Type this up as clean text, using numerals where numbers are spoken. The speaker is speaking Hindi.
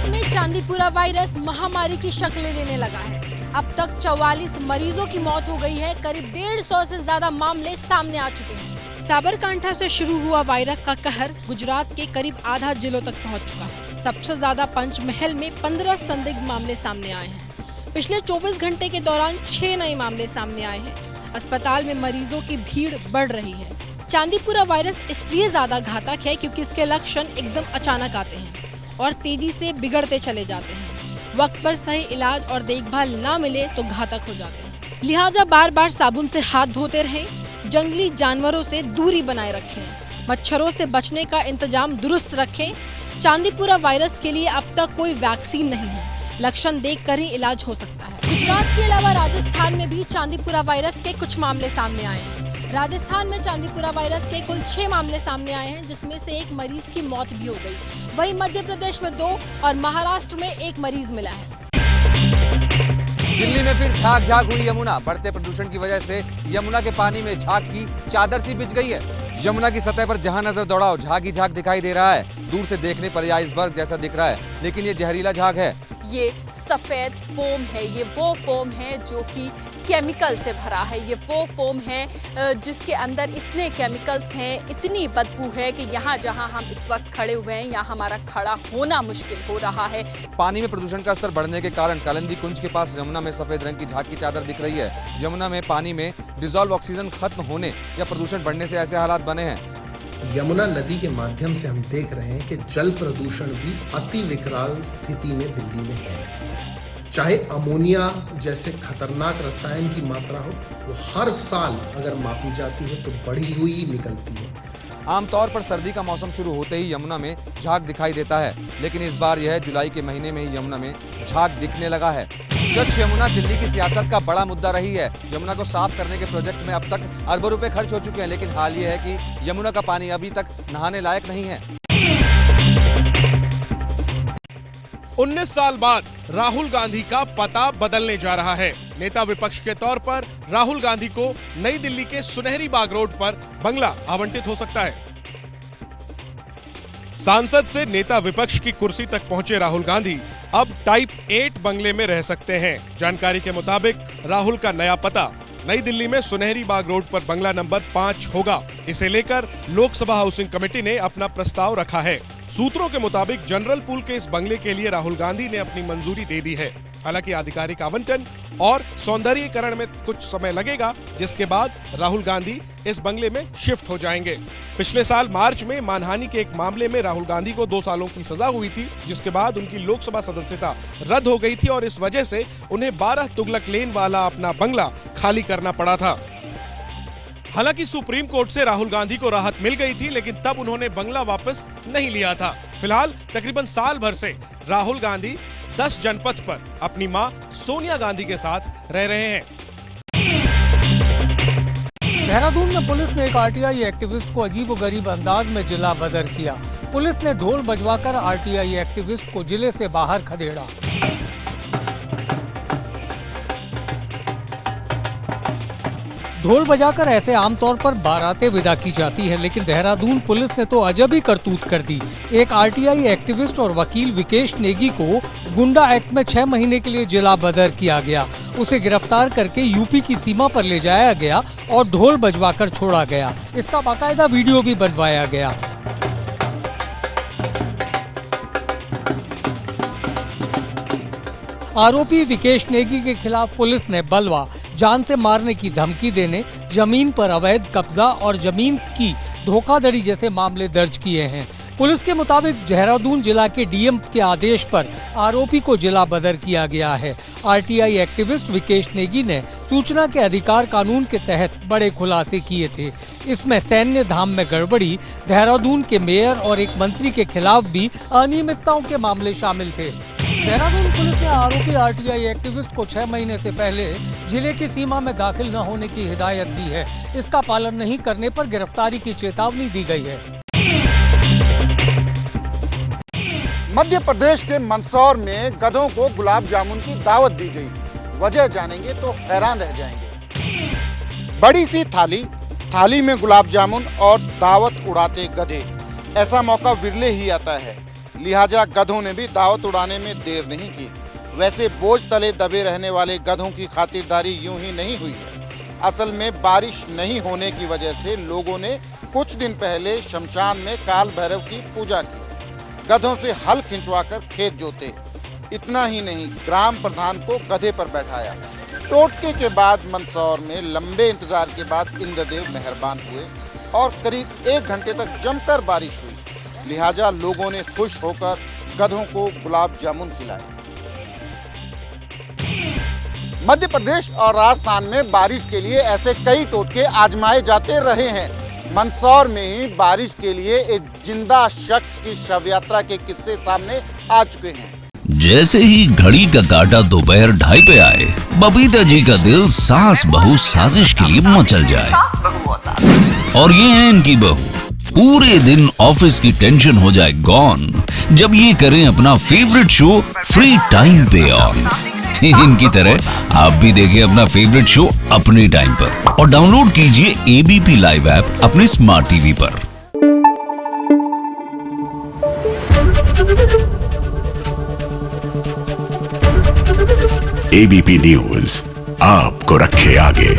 में चांदीपुरा वायरस महामारी की शक्ल लेने लगा है। अब तक 44 मरीजों की मौत हो गई है। करीब 150 से ज्यादा मामले सामने आ चुके हैं। साबरकांठा से शुरू हुआ वायरस का कहर गुजरात के करीब आधा जिलों तक पहुंच चुका है। सबसे ज्यादा पंचमहल में 15 संदिग्ध मामले सामने आए हैं। पिछले 24 घंटे के दौरान 6 नए मामले सामने आए हैं। अस्पताल में मरीजों की भीड़ बढ़ रही है। चांदीपुरा वायरस इसलिए ज्यादा घातक है क्योंकि इसके लक्षण एकदम अचानक आते हैं और तेजी से बिगड़ते चले जाते हैं। वक्त पर सही इलाज और देखभाल ना मिले तो घातक हो जाते हैं। लिहाजा बार बार साबुन से हाथ धोते रहें, जंगली जानवरों से दूरी बनाए रखें, मच्छरों से बचने का इंतजाम दुरुस्त रखें। चांदीपुरा वायरस के लिए अब तक कोई वैक्सीन नहीं है। लक्षण देखकर ही इलाज हो सकता है। गुजरात के अलावा राजस्थान में भी चांदीपुरा वायरस के कुछ मामले सामने आए हैं। राजस्थान में चांदीपुरा वायरस के कुल 6 मामले सामने आए हैं, जिसमें से एक मरीज की मौत भी हो गई। वहीं मध्य प्रदेश में 2 और महाराष्ट्र में 1 मरीज मिला है। दिल्ली में फिर झाग झाग हुई यमुना। बढ़ते प्रदूषण की वजह से यमुना के पानी में झाग की चादर सी बिछ गई है। यमुना की सतह पर जहां नजर दौड़ाओ झाग ही झाग दिखाई दे रहा है। दूर से देखने पर यह आइसबर्ग जैसा दिख रहा है, लेकिन ये जहरीला झाग है। ये सफ़ेद फोम है। ये वो फोम है जो कि केमिकल से भरा है। ये वो फोम है जिसके अंदर इतने केमिकल्स हैं, इतनी बदबू है कि यहाँ जहाँ हम इस वक्त खड़े हुए हैं, यहाँ हमारा खड़ा होना मुश्किल हो रहा है। पानी में प्रदूषण का स्तर बढ़ने के कारण कालिंदी कुंज के पास यमुना में सफेद रंग की झाग की चादर दिख रही है। यमुना में पानी में डिजॉल्व ऑक्सीजन खत्म होने या प्रदूषण बढ़ने से ऐसे हालात बने हैं। यमुना नदी के माध्यम से हम देख रहे हैं कि जल प्रदूषण भी अति विकराल स्थिति में दिल्ली में है। चाहे अमोनिया जैसे खतरनाक रसायन की मात्रा हो, वो हर साल अगर मापी जाती है तो बढ़ी हुई निकलती है। आमतौर पर सर्दी का मौसम शुरू होते ही यमुना में झाग दिखाई देता है, लेकिन इस बार यह जुलाई के महीने में ही यमुना में झाग दिखने लगा है। स्वच्छ यमुना दिल्ली की सियासत का बड़ा मुद्दा रही है। यमुना को साफ करने के प्रोजेक्ट में अब तक अरबों रुपए खर्च हो चुके हैं, लेकिन हाल ये है कि यमुना का पानी अभी तक नहाने लायक नहीं है। 19 साल बाद राहुल गांधी का पता बदलने जा रहा है। नेता विपक्ष के तौर पर राहुल गांधी को नई दिल्ली के सुनहरी बाग रोड पर बंगला आवंटित हो सकता है। सांसद से नेता विपक्ष की कुर्सी तक पहुंचे राहुल गांधी अब टाइप 8 बंगले में रह सकते हैं। जानकारी के मुताबिक राहुल का नया पता नई दिल्ली में सुनहरी बाग रोड पर बंगला नंबर 5 होगा। इसे लेकर लोकसभा हाउसिंग कमेटी ने अपना प्रस्ताव रखा है। सूत्रों के मुताबिक जनरल पूल के इस बंगले के लिए राहुल गांधी ने अपनी मंजूरी दे दी है। हालांकि आधिकारिक आवंटन और सौंदर्यीकरण में कुछ समय लगेगा, जिसके बाद राहुल गांधी इस बंगले में शिफ्ट हो जाएंगे। पिछले साल मार्च में मानहानि के एक मामले में राहुल गांधी को 2 सालों की सजा हुई थी, जिसके बाद उनकी लोकसभा सदस्यता रद्द हो गई थी और इस वजह से उन्हें 12 तुगलक लेन वाला अपना बंगला खाली करना पड़ा था। हालांकि सुप्रीम कोर्ट से राहुल गांधी को राहत मिल गई थी, लेकिन तब उन्होंने बंगला वापस नहीं लिया था। फिलहाल तकरीबन साल भर से राहुल गांधी 10 जनपथ पर अपनी मां सोनिया गांधी के साथ रह रहे हैं। देहरादून में पुलिस ने एक आरटीआई एक्टिविस्ट को अजीबोगरीब अंदाज में जिला बदर किया। पुलिस ने ढोल बजवाकर आरटीआई एक्टिविस्ट को जिले से बाहर खदेड़ा। ढोल बजाकर ऐसे आमतौर पर बारातें विदा की जाती है, लेकिन देहरादून पुलिस ने तो अजब ही करतूत कर दी। एक आरटीआई एक्टिविस्ट और वकील विकेश नेगी को गुंडा एक्ट में 6 महीने के लिए जिला बदर किया गया। उसे गिरफ्तार करके यूपी की सीमा पर ले जाया गया और ढोल बजवाकर छोड़ा गया। इसका बाकायदा वीडियो भी बनवाया गया। आरोपी विकेश नेगी के खिलाफ पुलिस ने बलवा, जान से मारने की धमकी देने, जमीन पर अवैध कब्जा और जमीन की धोखाधड़ी जैसे मामले दर्ज किए हैं। पुलिस के मुताबिक देहरादून जिला के डीएम के आदेश पर आरोपी को जिला बदर किया गया है। आरटीआई एक्टिविस्ट विकेश नेगी ने सूचना के अधिकार कानून के तहत बड़े खुलासे किए थे। इसमें सैन्य धाम में गड़बड़ी, देहरादून के मेयर और एक मंत्री के खिलाफ भी अनियमितताओं के मामले शामिल थे। देहरादून पुलिस ने आरोपी आरटीआई एक्टिविस्ट को 6 महीने से पहले जिले की सीमा में दाखिल न होने की हिदायत दी है। इसका पालन नहीं करने पर गिरफ्तारी की चेतावनी दी गई है। मध्य प्रदेश के मंदसौर में गधों को गुलाब जामुन की दावत दी गई। वजह जानेंगे तो हैरान रह जाएंगे। बड़ी सी थाली में गुलाब जामुन और दावत उड़ाते गधे। ऐसा मौका विरले ही आता है, लिहाजा गधों ने भी दावत उड़ाने में देर नहीं की। वैसे बोझ तले दबे रहने वाले गधों की खातिरदारी यूं ही नहीं हुई है। असल में बारिश नहीं होने की वजह से लोगों ने कुछ दिन पहले शमशान में काल भैरव की पूजा की, गधों से हल खिंचवाकर खेत जोते। इतना ही नहीं, ग्राम प्रधान को गधे पर बैठाया। टोटके के बाद मंदसौर में लंबे इंतजार के बाद इंद्रदेव मेहरबान हुए और करीब 1 घंटे तक जमकर बारिश हुई। लिहाजा लोगों ने खुश होकर गधों को गुलाब जामुन खिलाए। मध्य प्रदेश और राजस्थान में बारिश के लिए ऐसे कई टोटके आजमाए जाते रहे हैं। मंदसौर में ही बारिश के लिए एक जिंदा शख्स की शव यात्रा के किस्से सामने आ चुके हैं। जैसे ही घड़ी का काटा दोपहर 2:30 पे आए, बबीता जी का दिल सास बहू साजिश के लिए मचल जाए। और ये है इनकी बहू, पूरे दिन ऑफिस की टेंशन हो जाए गॉन जब ये करें अपना फेवरेट शो फ्री टाइम पे ऑन। इनकी तरह आप भी देखिए अपना फेवरेट शो अपने टाइम पर और डाउनलोड कीजिए एबीपी लाइव ऐप अपने स्मार्ट टीवी पर। एबीपी न्यूज आपको रखे आगे।